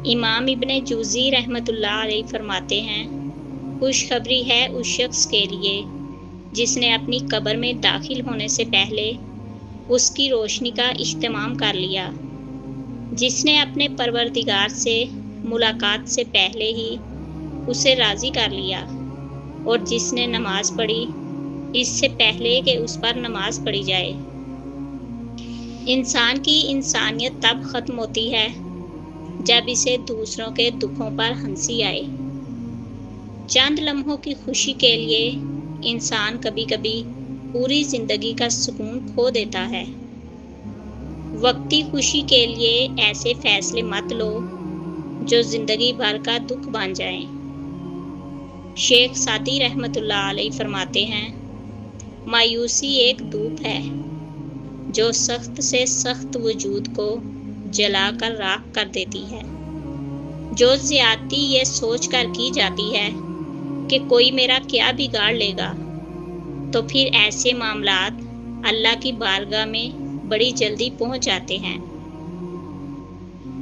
امام ابن جوزی رحمۃ اللہ علیہ فرماتے ہیں، خوشخبری ہے اس شخص کے لیے جس نے اپنی قبر میں داخل ہونے سے پہلے اس کی روشنی کا اہتمام کر لیا، جس نے اپنے پروردگار سے ملاقات سے پہلے ہی اسے راضی کر لیا، اور جس نے نماز پڑھی اس سے پہلے کہ اس پر نماز پڑھی جائے۔ انسان کی انسانیت تب ختم ہوتی ہے جب اسے دوسروں کے دکھوں پر ہنسی آئے۔ چند لمحوں کی خوشی کے لیے انسان کبھی کبھی پوری زندگی کا سکون کھو دیتا ہے۔ وقتی خوشی کے لیے ایسے فیصلے مت لو جو زندگی بھر کا دکھ بن جائیں۔ شیخ سعدی رحمۃ اللہ علیہ فرماتے ہیں، مایوسی ایک دھوپ ہے جو سخت سے سخت وجود کو جلا کر راکھ کر دیتی ہے۔ جو زیادتی یہ سوچ کر کی جاتی ہے کہ کوئی میرا کیا بگاڑ لے گا، تو پھر ایسے معاملات اللہ کی بارگاہ میں بڑی جلدی پہنچ جاتے ہیں۔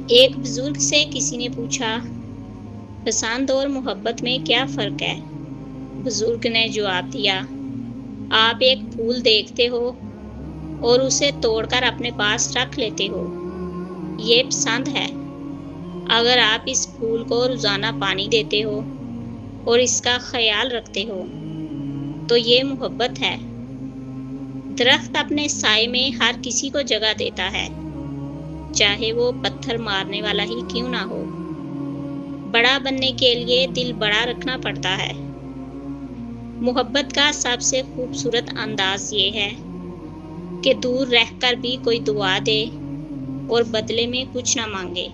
ایک بزرگ سے کسی نے پوچھا، پسند اور محبت میں کیا فرق ہے؟ بزرگ نے جواب دیا، آپ ایک پھول دیکھتے ہو اور اسے توڑ کر اپنے پاس رکھ لیتے ہو، یہ پسند ہے۔ اگر آپ اس پھول کو روزانہ پانی دیتے ہو اور اس کا خیال رکھتے ہو تو یہ محبت ہے۔ درخت اپنے سائے میں ہر کسی کو جگہ دیتا ہے، چاہے وہ پتھر مارنے والا ہی کیوں نہ ہو۔ بڑا بننے کے لیے دل بڑا رکھنا پڑتا ہے۔ محبت کا سب سے خوبصورت انداز یہ ہے کہ دور رہ کر بھی کوئی دعا دے اور بدلے میں کچھ نہ مانگے۔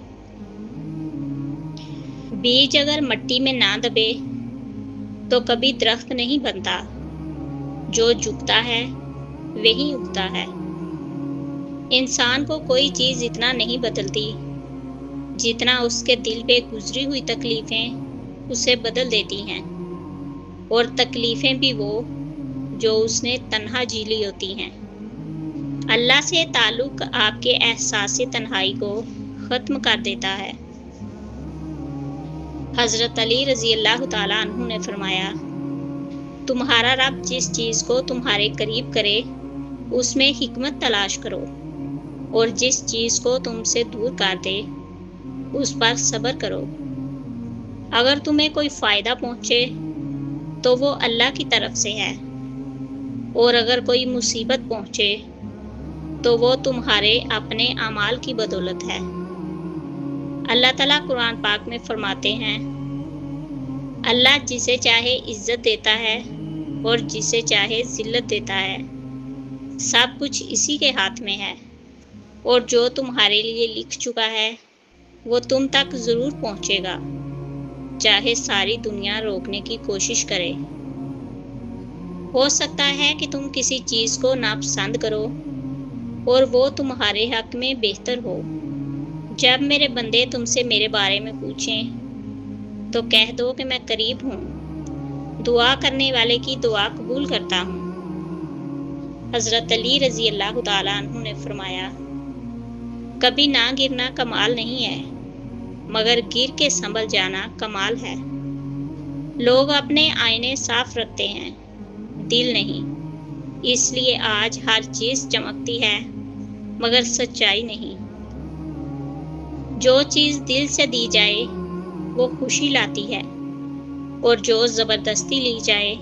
بیج اگر مٹی میں نہ دبے تو کبھی درخت نہیں بنتا، جو جھکتا ہے وہی اگتا ہے۔ انسان کو کوئی چیز اتنا نہیں بدلتی جتنا اس کے دل پہ گزری ہوئی تکلیفیں اسے بدل دیتی ہیں، اور تکلیفیں بھی وہ جو اس نے تنہا جی لی ہوتی ہیں۔ اللہ سے تعلق آپ کے احساس تنہائی کو ختم کر دیتا ہے۔ حضرت علی رضی اللہ تعالیٰ عنہ نے فرمایا، تمہارا رب جس چیز کو تمہارے قریب کرے اس میں حکمت تلاش کرو، اور جس چیز کو تم سے دور کر دے اس پر صبر کرو۔ اگر تمہیں کوئی فائدہ پہنچے تو وہ اللہ کی طرف سے ہے، اور اگر کوئی مصیبت پہنچے تو وہ تمہارے اپنے اعمال کی بدولت ہے۔ اللہ تعالیٰ قرآن پاک میں فرماتے ہیں، اللہ جسے چاہے عزت دیتا ہے اور جسے چاہے ذلت دیتا ہے، سب کچھ اسی کے ہاتھ میں ہے، اور جو تمہارے لیے لکھ چکا ہے وہ تم تک ضرور پہنچے گا، چاہے ساری دنیا روکنے کی کوشش کرے۔ ہو سکتا ہے کہ تم کسی چیز کو ناپسند کرو اور وہ تمہارے حق میں بہتر ہو۔ جب میرے بندے تم سے میرے بارے میں پوچھیں تو کہہ دو کہ میں قریب ہوں، دعا کرنے والے کی دعا قبول کرتا ہوں۔ حضرت علی رضی اللہ تعالیٰ عنہ نے فرمایا، کبھی نہ گرنا کمال نہیں ہے، مگر گر کے سنبھل جانا کمال ہے۔ لوگ اپنے آئینے صاف رکھتے ہیں، دل نہیں، اس لیے آج ہر چیز چمکتی ہے مگر سچائی نہیں۔ جو چیز دل سے دی جائے وہ خوشی لاتی ہے، اور جو زبردستی لی جائے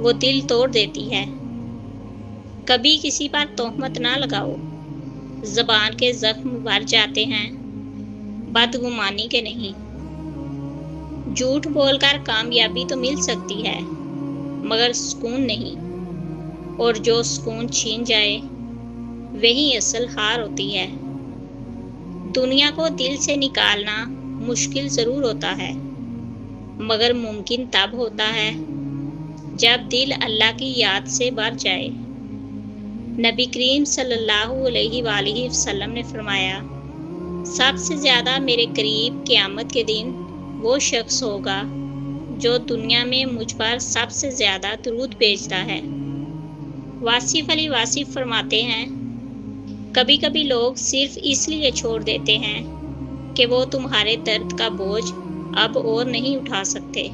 وہ دل توڑ دیتی ہے۔ کبھی کسی پر تہمت نہ لگاؤ، زبان کے زخم بھر جاتے ہیں، بدگمانی کے نہیں۔ جھوٹ بول کر کامیابی تو مل سکتی ہے مگر سکون نہیں، اور جو سکون چھین جائے وہی اصل ہار ہوتی ہے۔ دنیا کو دل سے نکالنا مشکل ضرور ہوتا ہے، مگر ممکن تب ہوتا ہے جب دل اللہ کی یاد سے بھر جائے۔ نبی کریم صلی اللہ علیہ وآلہ وسلم نے فرمایا، سب سے زیادہ میرے قریب قیامت کے دن وہ شخص ہوگا جو دنیا میں مجھ پر سب سے زیادہ درود بھیجتا ہے۔ واصف علی فرماتے ہیں، کبھی کبھی لوگ صرف اس لیے چھوڑ دیتے ہیں کہ وہ تمہارے درد کا بوجھ اب اور نہیں اٹھا سکتے۔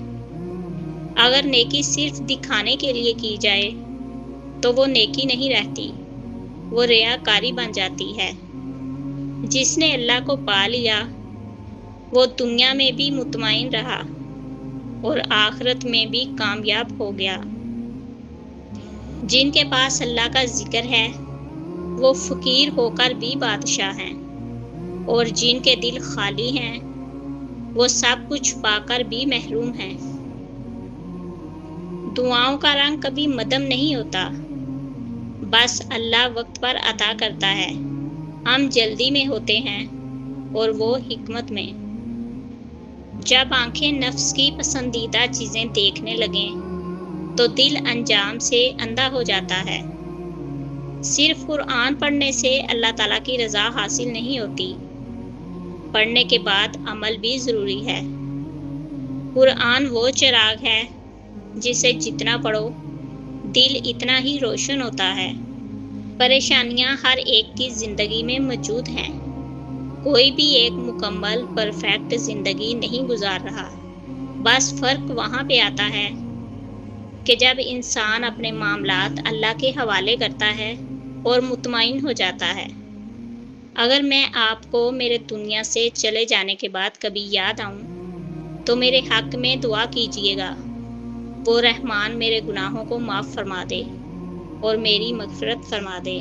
اگر نیکی صرف دکھانے کے لیے کی جائے تو وہ نیکی نہیں رہتی، وہ ریاکاری بن جاتی ہے۔ جس نے اللہ کو پا لیا وہ دنیا میں بھی مطمئن رہا اور آخرت میں بھی کامیاب ہو گیا۔ جن کے پاس اللہ کا ذکر ہے وہ فقیر ہو کر بھی بادشاہ ہیں، اور جن کے دل خالی ہیں وہ سب کچھ پا کر بھی محروم ہیں۔ دعاؤں کا رنگ کبھی مدھم نہیں ہوتا، بس اللہ وقت پر عطا کرتا ہے۔ ہم جلدی میں ہوتے ہیں اور وہ حکمت میں۔ جب آنکھیں نفس کی پسندیدہ چیزیں دیکھنے لگیں تو دل انجام سے اندھا ہو جاتا ہے۔ صرف قرآن پڑھنے سے اللہ تعالیٰ کی رضا حاصل نہیں ہوتی، پڑھنے کے بعد عمل بھی ضروری ہے۔ قرآن وہ چراغ ہے جسے جتنا پڑھو دل اتنا ہی روشن ہوتا ہے۔ پریشانیاں ہر ایک کی زندگی میں موجود ہیں، کوئی بھی ایک مکمل پرفیکٹ زندگی نہیں گزار رہا۔ بس فرق وہاں پہ آتا ہے کہ جب انسان اپنے معاملات اللہ کے حوالے کرتا ہے اور مطمئن ہو جاتا ہے۔ اگر میں آپ کو میرے دنیا سے چلے جانے کے بعد کبھی یاد آؤں تو میرے حق میں دعا کیجیے گا، وہ رحمان میرے گناہوں کو معاف فرما دے اور میری مغفرت فرما دے۔